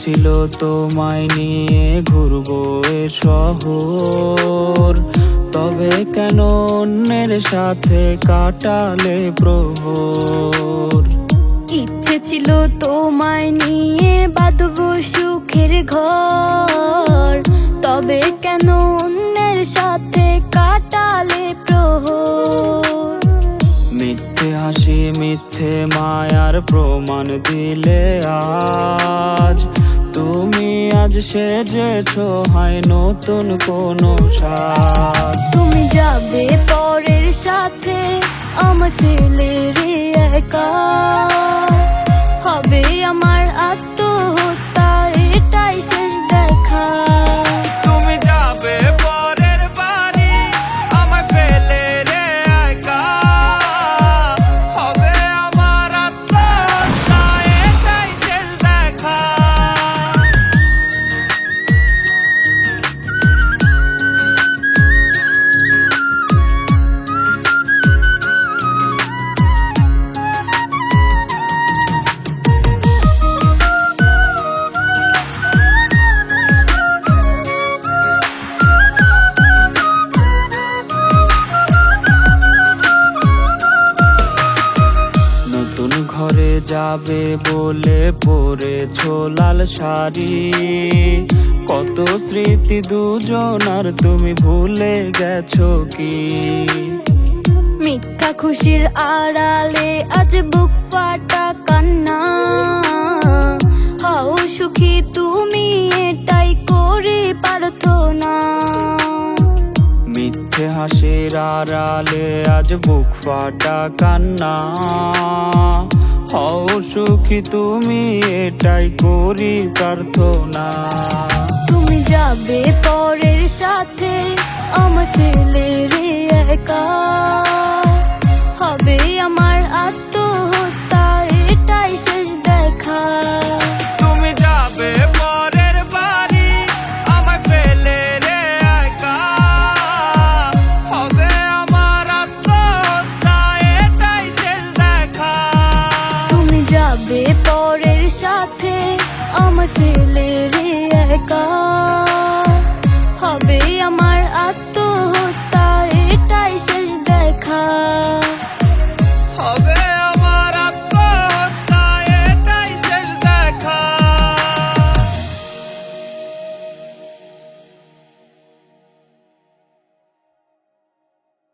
ছিল তোমায় নিয়ে ঘুরবো এ শহর, তবে কেন অন্যের সাথে কাটালে প্রহর। ইচ্ছে ছিল তোমায় নিয়ে বাঁধবো সুখের ঘর, তবে কেন অন্যের সাথে কাটালে প্রহর। মিথ্যে হাসি মিথ্যে মায়ার প্রমাণ দিলে আজ, তুমি আজ সেজেছো হয় নতুন কোনো সাজ। তুমি যাবে পরের সাথে আমায় ফেলে রে একা, হবে আমার আত্মহত্যা এটাই শেষ দেখা। তুমি যাবে পরের বাড়ি আমায় ফেলে রে একা, হবে আমার আত্মহত্যা এটাই শেষ দেখা। ঘরে যাবে বলে পরেছো লাল শাড়ি, কত স্মৃতি দুজনার তুমি ভুলে গেছো কি? মিথ্যা খুশির আড়ালে আজ বুক ফাটা কান্না, হও সুখী তুমি এটাই করি প্রার্থনা। মিথ্যে হাসির আড়ালে আজ বুক ফাটা কান্না, হও সুখী তুমি এটাই করি প্রার্থনা। তুমি যাবে পরের সাথে আমায় ফেলে রে একা, হবে আমার আত্মহত্যা এটাই শেষ দেখা। তুমি যাবে পরের বাড়ি আমায় ফেলে রে একা, হবে আমার আত্মহত্যা এটাই শেষ দেখা। তুমি যাবে পরের সাথে আমায় ফেলে রে একা।